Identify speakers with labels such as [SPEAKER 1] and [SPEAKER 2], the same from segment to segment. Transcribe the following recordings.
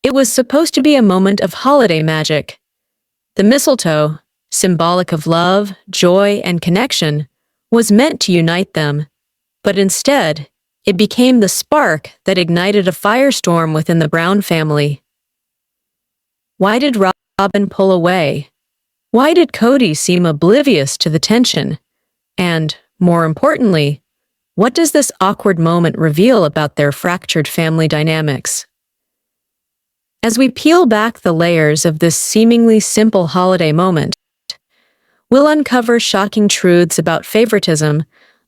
[SPEAKER 1] It was supposed to be a moment of holiday magic. The mistletoe, symbolic of love, joy, and connection, was meant to unite them, but instead, it became the spark that ignited a firestorm within the Brown family. Why did Robyn pull away? Why did Kody seem oblivious to the tension? And, more importantly, what does this awkward moment reveal about their fractured family dynamics? As we peel back the layers of this seemingly simple holiday moment, we'll uncover shocking truths about favoritism,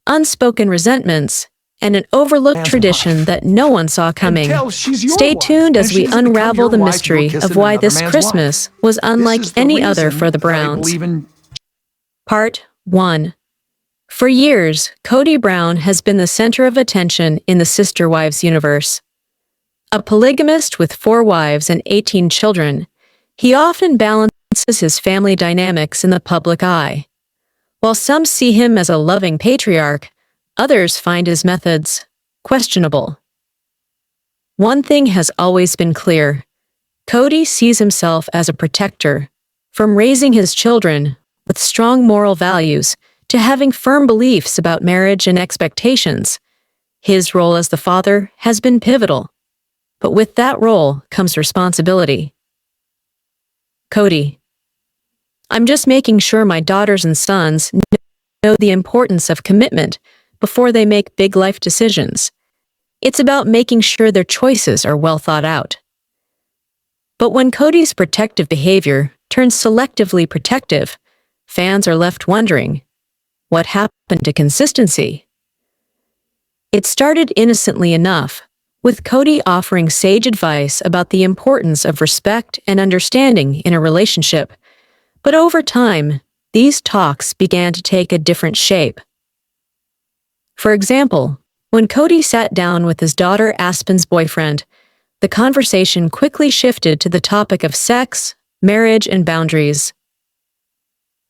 [SPEAKER 1] unspoken resentments, and an overlooked tradition that no one saw coming. Stay tuned as we unravel the mystery of why this Christmas was unlike any other for the Browns. Part 1. For years, Kody Brown has been the center of attention in the Sister Wives universe. A polygamist with 4 wives and 18 children, he often balances his family dynamics in the public eye. While some see him as a loving patriarch, others find his methods questionable. One thing has always been clear. Kody sees himself as a protector, from raising his children with strong moral values to having firm beliefs about marriage and expectations. His role as the father has been pivotal, but with that role comes responsibility. Kody: I'm just making sure my daughters and sons know the importance of commitment before they make big life decisions. It's about making sure their choices are well thought out. But when Kody's protective behavior turns selectively protective, fans are left wondering, what happened to consistency? It started innocently enough, with Kody offering sage advice about the importance of respect and understanding in a relationship. But over time, these talks began to take a different shape. For example, when Kody sat down with his daughter Aspen's boyfriend, the conversation quickly shifted to the topic of sex, marriage, and boundaries.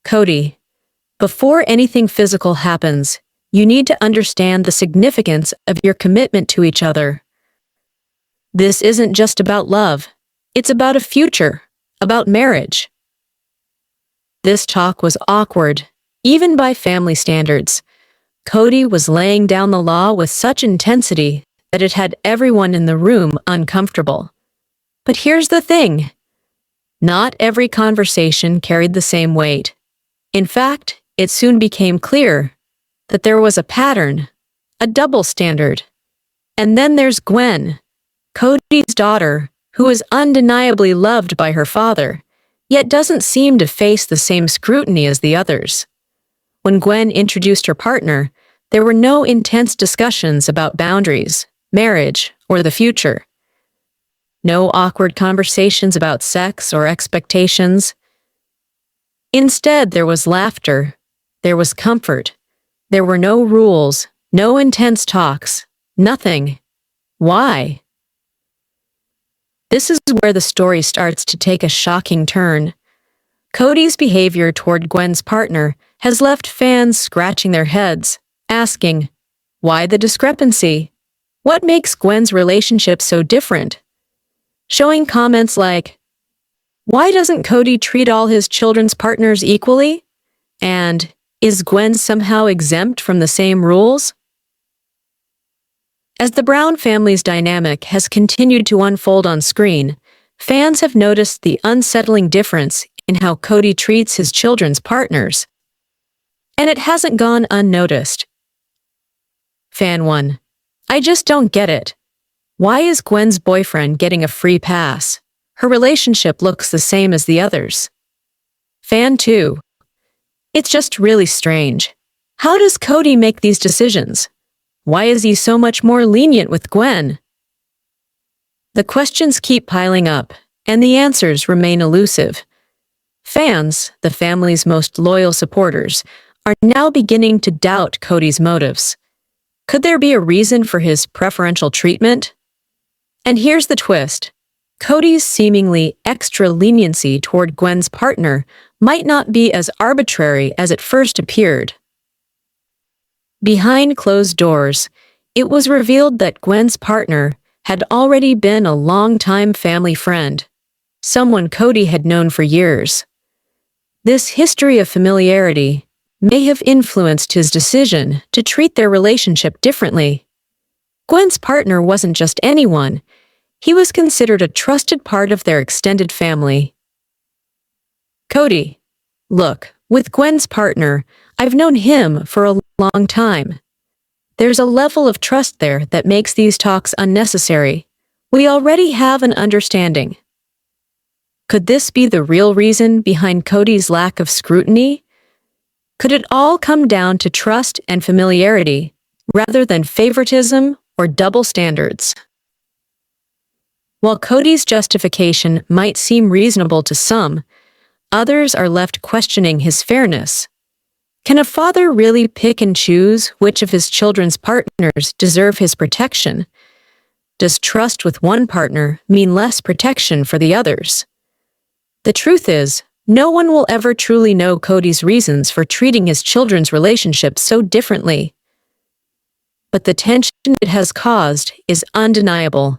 [SPEAKER 1] Kody: before anything physical happens, you need to understand the significance of your commitment to each other. This isn't just about love. It's about a future, about marriage. This talk was awkward, even by family standards. Kody was laying down the law with such intensity that it had everyone in the room uncomfortable. But here's the thing. Not every conversation carried the same weight. In fact, it soon became clear that there was a pattern, a double standard. And then there's Gwen, Kody's daughter, who is undeniably loved by her father, yet doesn't seem to face the same scrutiny as the others. When Gwen introduced her partner, there were no intense discussions about boundaries, marriage, or the future. No awkward conversations about sex or expectations. Instead, there was laughter. There was comfort. There were no rules, no intense talks, nothing. Why? This is where the story starts to take a shocking turn. Kody's behavior toward Gwen's partner has left fans scratching their heads, asking, why the discrepancy? What makes Gwen's relationship so different? Showing comments like, why doesn't Kody treat all his children's partners equally? And, is Gwen somehow exempt from the same rules? As the Brown family's dynamic has continued to unfold on screen, fans have noticed the unsettling difference in how Kody treats his children's partners. And it hasn't gone unnoticed. Fan 1: I just don't get it. Why is Gwen's boyfriend getting a free pass? Her relationship looks the same as the others. Fan 2: it's just really strange. How does Kody make these decisions? Why is he so much more lenient with Gwen? The questions keep piling up, and the answers remain elusive. Fans, the family's most loyal supporters, are now beginning to doubt Kody's motives. Could there be a reason for his preferential treatment? And here's the twist. Kody's seemingly extra leniency toward Gwen's partner might not be as arbitrary as it first appeared. Behind closed doors, it was revealed that Gwen's partner had already been a longtime family friend, someone Kody had known for years. This history of familiarity may have influenced his decision to treat their relationship differently. Gwen's partner wasn't just anyone, he was considered a trusted part of their extended family. Kody, look, with Gwen's partner, I've known him for a long time. There's a level of trust there that makes these talks unnecessary. We already have an understanding. Could this be the real reason behind Kody's lack of scrutiny? Could it all come down to trust and familiarity, rather than favoritism or double standards? While Kody's justification might seem reasonable to some, others are left questioning his fairness. Can a father really pick and choose which of his children's partners deserve his protection? Does trust with one partner mean less protection for the others? The truth is, no one will ever truly know Kody's reasons for treating his children's relationship so differently. But the tension it has caused is undeniable.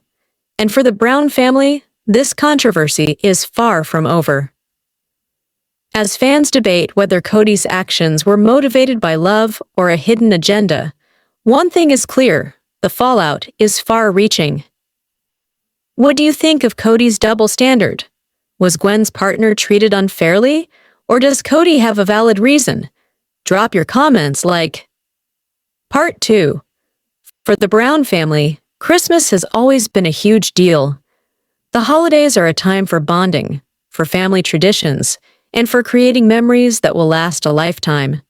[SPEAKER 1] And for the Brown family, this controversy is far from over. As fans debate whether Kody's actions were motivated by love or a hidden agenda, one thing is clear: the fallout is far-reaching. What do you think of Kody's double standard? Was Gwen's partner treated unfairly, or does Kody have a valid reason? Drop your comments like. Part 2. For the Brown family, Christmas has always been a huge deal. The holidays are a time for bonding, for family traditions, and for creating memories that will last a lifetime.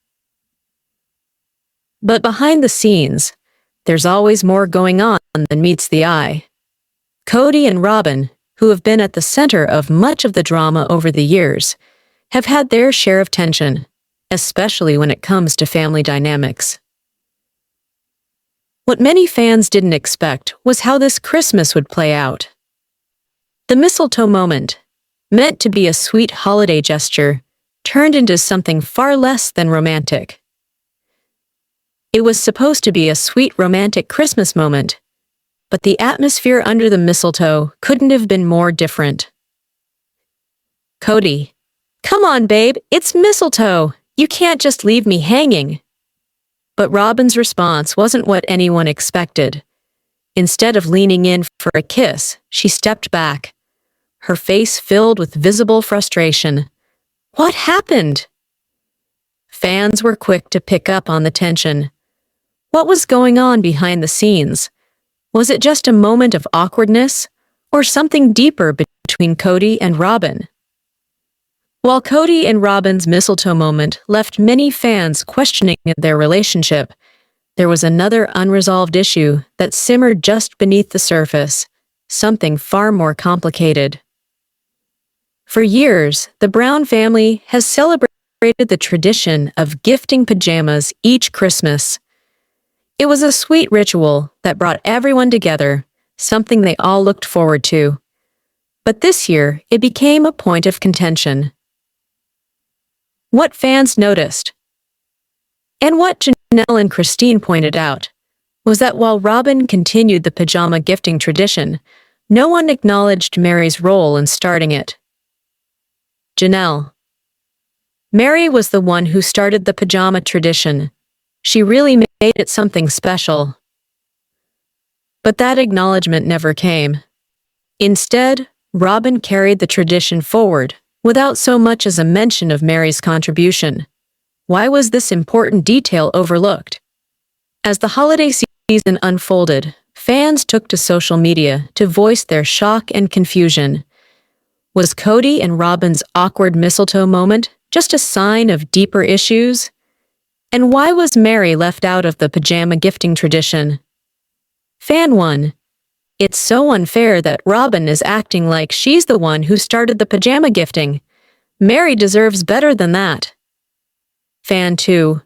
[SPEAKER 1] But behind the scenes, there's always more going on than meets the eye. Kody and Robyn, who have been at the center of much of the drama over the years, have had their share of tension, especially when it comes to family dynamics. What many fans didn't expect was how this Christmas would play out. The mistletoe moment, meant to be a sweet holiday gesture, turned into something far less than romantic. It was supposed to be a sweet romantic Christmas moment, but the atmosphere under the mistletoe couldn't have been more different. Kody, come on, babe, it's mistletoe. You can't just leave me hanging. But Robyn's response wasn't what anyone expected. Instead of leaning in for a kiss, she stepped back, her face filled with visible frustration. What happened? Fans were quick to pick up on the tension. What was going on behind the scenes? Was it just a moment of awkwardness, or something deeper between Kody and Robyn? While Kody and Robyn's mistletoe moment left many fans questioning their relationship, there was another unresolved issue that simmered just beneath the surface, something far more complicated. For years, the Brown family has celebrated the tradition of gifting pajamas each Christmas. It was a sweet ritual that brought everyone together, something they all looked forward to. But this year, it became a point of contention. What fans noticed, and what Janelle and Christine pointed out, was that while Robyn continued the pajama gifting tradition, no one acknowledged Mary's role in starting it. Janelle. Mary was the one who started the pajama tradition. She really made it something special. But that acknowledgement never came. Instead, Robyn carried the tradition forward, without so much as a mention of Mary's contribution. Why was this important detail overlooked? As the holiday season unfolded, fans took to social media to voice their shock and confusion. Was Kody and Robyn's awkward mistletoe moment just a sign of deeper issues? And why was Mary left out of the pajama gifting tradition? Fan 1. It's so unfair that Robyn is acting like she's the one who started the pajama gifting. Mary deserves better than that. Fan 2.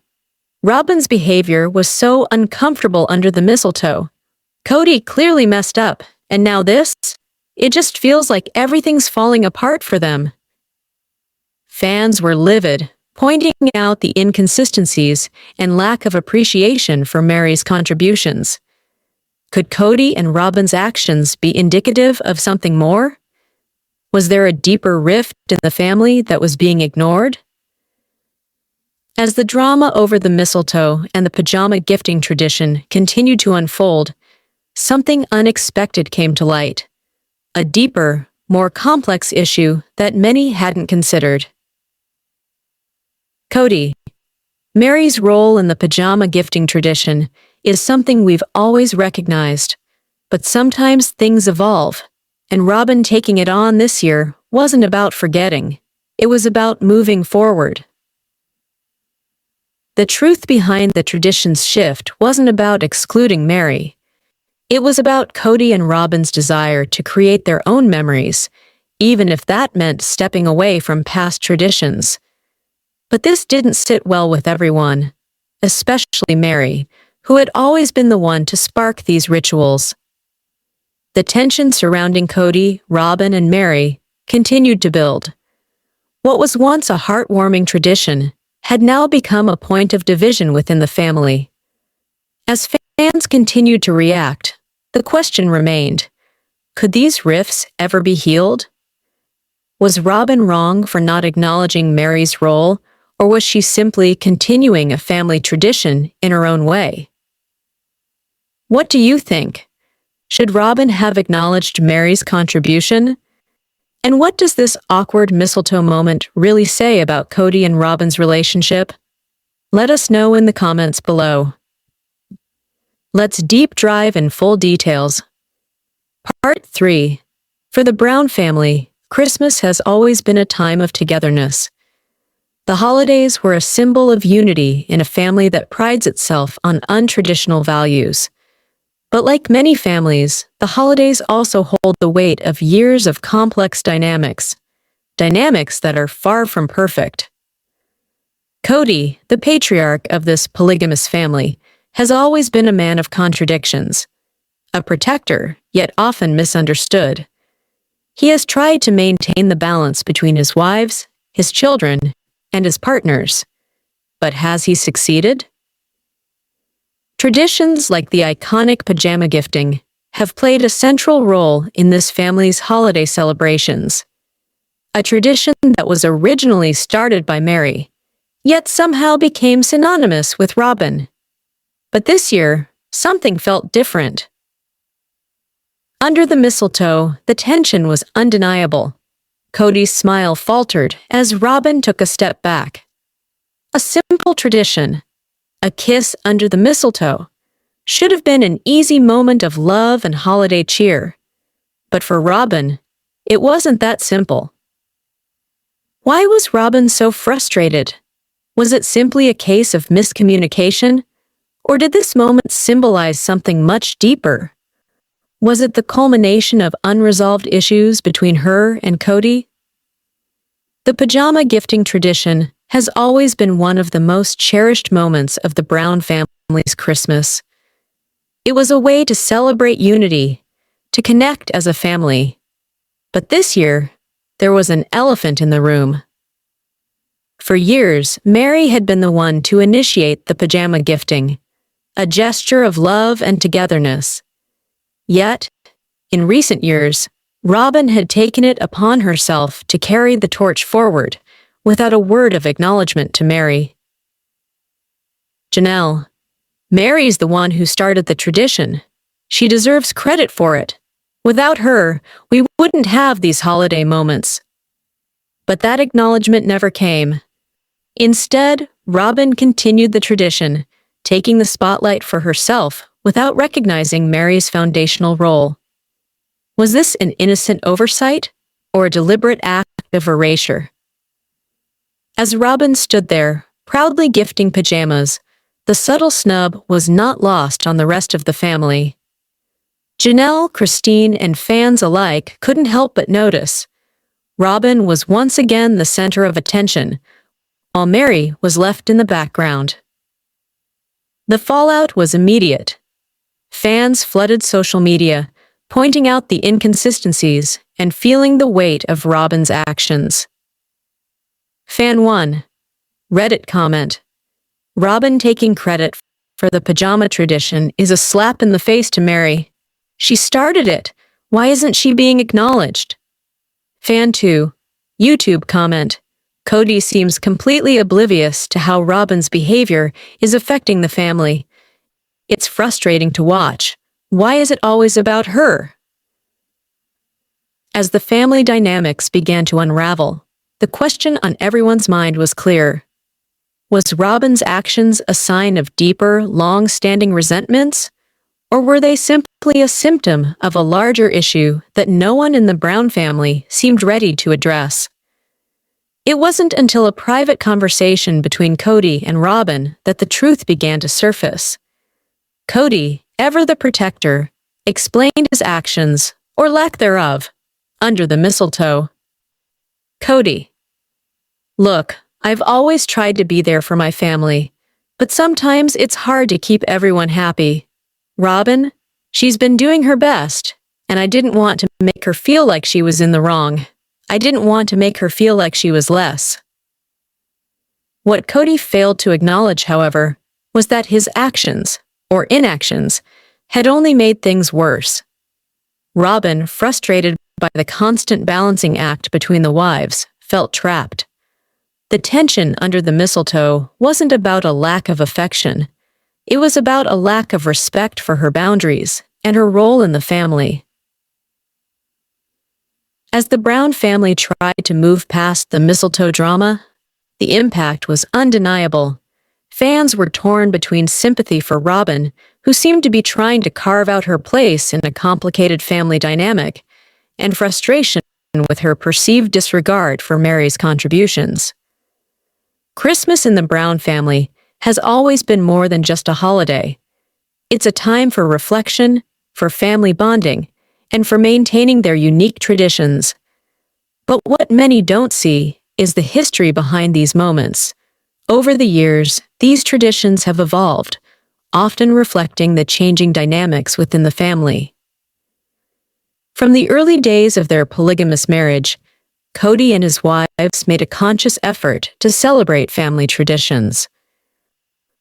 [SPEAKER 1] Robyn's behavior was so uncomfortable under the mistletoe. Kody clearly messed up, and now this? It just feels like everything's falling apart for them. Fans were livid, pointing out the inconsistencies and lack of appreciation for Mary's contributions. Could Kody and Robyn's actions be indicative of something more? Was there a deeper rift in the family that was being ignored? As the drama over the mistletoe and the pajama gifting tradition continued to unfold, something unexpected came to light. A deeper, more complex issue that many hadn't considered. Kody, Mary's role in the pajama gifting tradition is something we've always recognized, but sometimes things evolve, and Robyn taking it on this year wasn't about forgetting. It was about moving forward. The truth behind the tradition's shift wasn't about excluding Mary. It was about Kody and Robyn's desire to create their own memories, even if that meant stepping away from past traditions. But this didn't sit well with everyone, especially Mary, who had always been the one to spark these rituals. The tension surrounding Kody, Robyn, and Mary continued to build. What was once a heartwarming tradition had now become a point of division within the family. As fans continued to react, the question remained, could these rifts ever be healed? Was Robyn wrong for not acknowledging Mary's role, or was she simply continuing a family tradition in her own way? What do you think? Should Robyn have acknowledged Mary's contribution? And what does this awkward mistletoe moment really say about Kody and Robyn's relationship? Let us know in the comments below. Let's deep dive in full details. Part 3. For the Brown family, Christmas has always been a time of togetherness. The holidays were a symbol of unity in a family that prides itself on untraditional values. But like many families, the holidays also hold the weight of years of complex dynamics that are far from perfect. Kody, the patriarch of this polygamous family, has always been a man of contradictions, a protector, yet often misunderstood. He has tried to maintain the balance between his wives, his children, and his partners. But has he succeeded? Traditions like the iconic pajama gifting have played a central role in this family's holiday celebrations. A tradition that was originally started by Mary, yet somehow became synonymous with Robyn. But this year, something felt different. Under the mistletoe, the tension was undeniable. Kody's smile faltered as Robyn took a step back. A simple tradition, a kiss under the mistletoe, should have been an easy moment of love and holiday cheer. But for Robyn, it wasn't that simple. Why was Robyn so frustrated? Was it simply a case of miscommunication? Or did this moment symbolize something much deeper? Was it the culmination of unresolved issues between her and Kody? The pajama gifting tradition has always been one of the most cherished moments of the Brown family's Christmas. It was a way to celebrate unity, to connect as a family. But this year, there was an elephant in the room. For years, Mary had been the one to initiate the pajama gifting, a gesture of love and togetherness. Yet, in recent years, Robyn had taken it upon herself to carry the torch forward, without a word of acknowledgement to Mary. Janelle, Mary's the one who started the tradition. She deserves credit for it. Without her, we wouldn't have these holiday moments. But that acknowledgement never came. Instead, Robyn continued the tradition, taking the spotlight for herself without recognizing Mary's foundational role. Was this an innocent oversight or a deliberate act of erasure? As Robyn stood there, proudly gifting pajamas, the subtle snub was not lost on the rest of the family. Janelle, Christine, and fans alike couldn't help but notice. Robyn was once again the center of attention, while Mary was left in the background. The fallout was immediate. Fans flooded social media, pointing out the inconsistencies and feeling the weight of Robyn's actions. Fan 1. Reddit comment. Robyn taking credit for the pajama tradition is a slap in the face to Mary. She started it. Why isn't she being acknowledged? Fan 2. YouTube comment. Kody seems completely oblivious to how Robyn's behavior is affecting the family. It's frustrating to watch. Why is it always about her? As the family dynamics began to unravel, the question on everyone's mind was clear. Was Robyn's actions a sign of deeper, long-standing resentments? Or were they simply a symptom of a larger issue that no one in the Brown family seemed ready to address? It wasn't until a private conversation between Kody and Robyn that the truth began to surface. Kody, ever the protector, explained his actions, or lack thereof, under the mistletoe. Kody. Look, I've always tried to be there for my family, but sometimes it's hard to keep everyone happy. Robyn, she's been doing her best, and I didn't want to make her feel like she was in the wrong. I didn't want to make her feel like she was less. What Kody failed to acknowledge, however, was that his actions, or inactions, had only made things worse. Robyn, frustrated by the constant balancing act between the wives, felt trapped. The tension under the mistletoe wasn't about a lack of affection. It was about a lack of respect for her boundaries and her role in the family. As the Brown family tried to move past the mistletoe drama, the impact was undeniable. Fans were torn between sympathy for Robyn, who seemed to be trying to carve out her place in a complicated family dynamic, and frustration with her perceived disregard for Mary's contributions. Christmas in the Brown family has always been more than just a holiday. It's a time for reflection, for family bonding, and for maintaining their unique traditions. But what many don't see is the history behind these moments. Over the years, these traditions have evolved, often reflecting the changing dynamics within the family. From the early days of their polygamous marriage, Kody and his wives made a conscious effort to celebrate family traditions.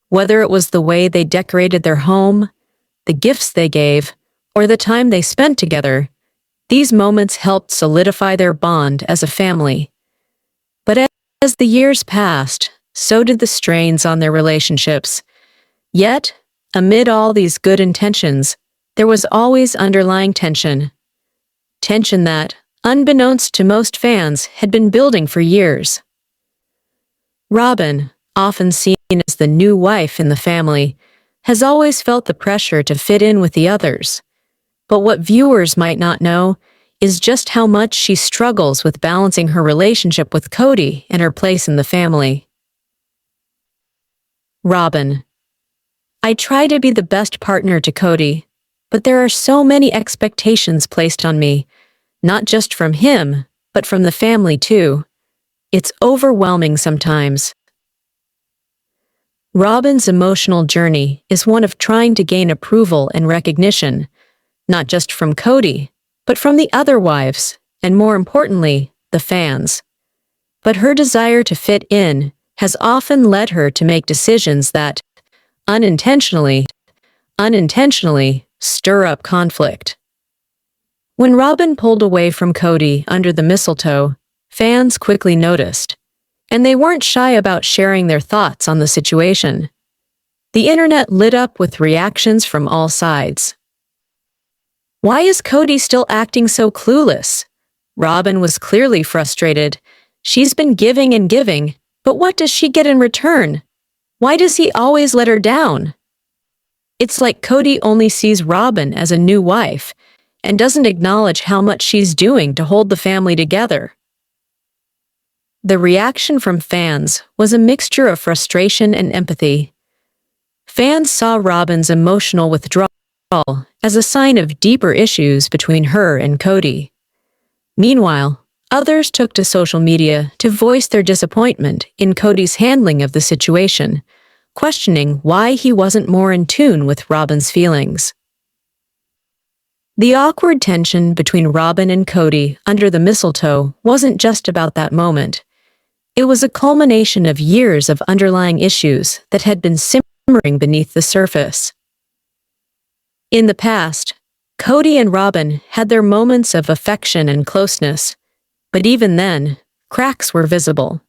[SPEAKER 1] Whether it was the way they decorated their home, the gifts they gave, or the time they spent together, these moments helped solidify their bond as a family. But as the years passed, so did the strains on their relationships. Yet, amid all these good intentions, there was always underlying tension. Tension that, unbeknownst to most fans, had been building for years. Robyn, often seen as the new wife in the family, has always felt the pressure to fit in with the others. But what viewers might not know is just how much she struggles with balancing her relationship with Kody and her place in the family. Robyn. I try to be the best partner to Kody, but there are so many expectations placed on me, not just from him, but from the family too. It's overwhelming sometimes. Robyn's emotional journey is one of trying to gain approval and recognition, not just from Kody, but from the other wives, and more importantly, the fans. But her desire to fit in has often led her to make decisions that, unintentionally, stir up conflict. When Robyn pulled away from Kody under the mistletoe, fans quickly noticed, and they weren't shy about sharing their thoughts on the situation. The internet lit up with reactions from all sides. Why is Kody still acting so clueless? Robyn was clearly frustrated. She's been giving and giving, but what does she get in return? Why does he always let her down? It's like Kody only sees Robyn as a new wife and doesn't acknowledge how much she's doing to hold the family together. The reaction from fans was a mixture of frustration and empathy. Fans saw Robyn's emotional withdrawal as a sign of deeper issues between her and Kody. Meanwhile, others took to social media to voice their disappointment in Kody's handling of the situation, questioning why he wasn't more in tune with Robyn's feelings. The awkward tension between Robyn and Kody under the mistletoe wasn't just about that moment. It was a culmination of years of underlying issues that had been simmering simmering beneath the surface. In the past, Kody and Robyn had their moments of affection and closeness, but even then, cracks were visible.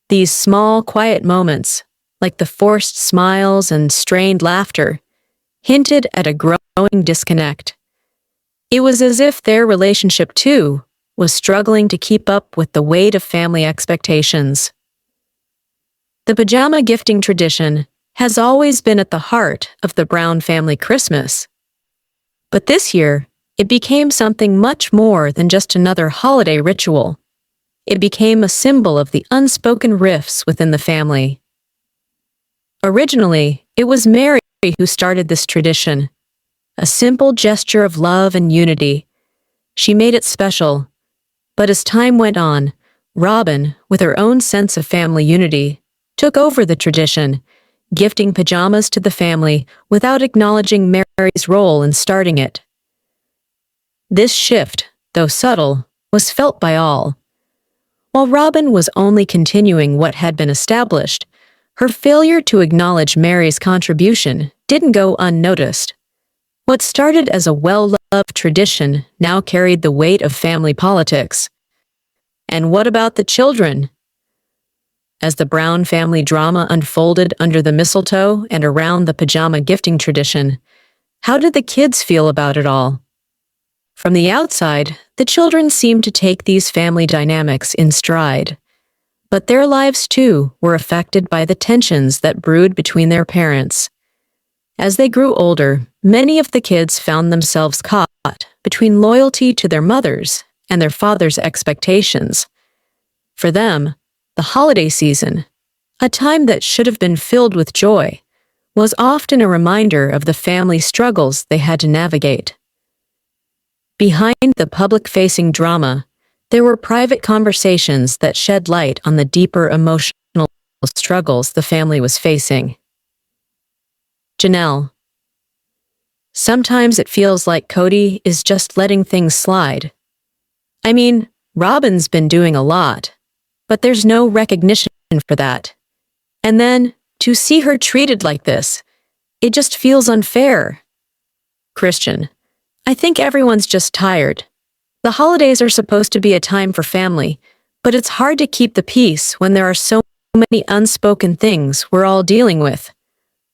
[SPEAKER 1] These small, quiet moments, like the forced smiles and strained laughter, hinted at a growing disconnect. It was as if their relationship, too, was struggling to keep up with the weight of family expectations. The pajama gifting tradition has always been at the heart of the Brown family Christmas. But this year, it became something much more than just another holiday ritual. It became a symbol of the unspoken rifts within the family. Originally, it was Mary who started this tradition, a simple gesture of love and unity. She made it special. But as time went on, Robyn, with her own sense of family unity, took over the tradition, gifting pajamas to the family without acknowledging Mary's role in starting it. This shift, though subtle, was felt by all. While Robyn was only continuing what had been established, her failure to acknowledge Mary's contribution didn't go unnoticed. What started as a well-loved tradition now carried the weight of family politics. And what about the children? As the Brown family drama unfolded under the mistletoe and around the pajama gifting tradition, how did the kids feel about it all? From the outside, the children seemed to take these family dynamics in stride. But their lives, too, were affected by the tensions that brewed between their parents. As they grew older, many of the kids found themselves caught between loyalty to their mothers and their father's expectations. For them, the holiday season, a time that should have been filled with joy, was often a reminder of the family struggles they had to navigate. Behind the public-facing drama, there were private conversations that shed light on the deeper emotional struggles the family was facing. Janelle. Sometimes it feels like Kody is just letting things slide. I mean, Robyn's been doing a lot, but there's no recognition for that. And then, to see her treated like this, it just feels unfair. Christian. I think everyone's just tired. The holidays are supposed to be a time for family, but it's hard to keep the peace when there are so many unspoken things we're all dealing with.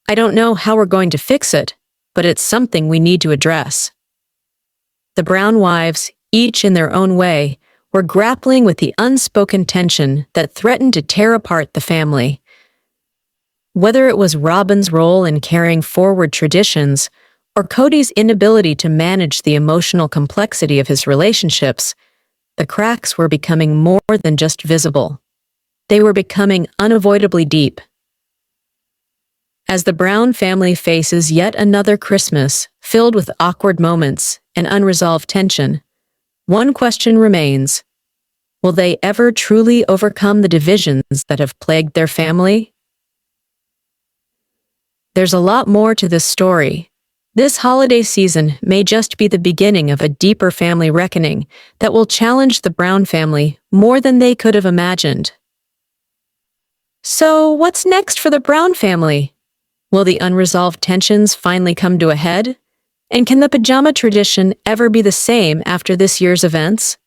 [SPEAKER 1] I don't know how we're going to fix it, but it's something we need to address. The Brown wives, each in their own way, were grappling with the unspoken tension that threatened to tear apart the family. Whether it was Robyn's role in carrying forward traditions, or Kody's inability to manage the emotional complexity of his relationships, the cracks were becoming more than just visible. They were becoming unavoidably deep. As the Brown family faces yet another Christmas filled with awkward moments and unresolved tension, one question remains: will they ever truly overcome the divisions that have plagued their family? There's a lot more to this story. This holiday season may just be the beginning of a deeper family reckoning that will challenge the Brown family more than they could have imagined. So, what's next for the Brown family? Will the unresolved tensions finally come to a head? And can the pajama tradition ever be the same after this year's events?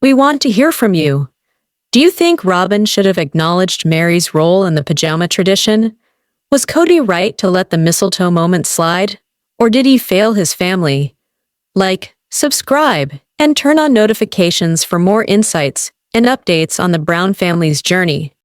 [SPEAKER 1] We want to hear from you. Do you think Robyn should have acknowledged Mary's role in the pajama tradition? Was Kody right to let the mistletoe moment slide? Or did he fail his family? Like, subscribe, and turn on notifications for more insights and updates on the Brown family's journey.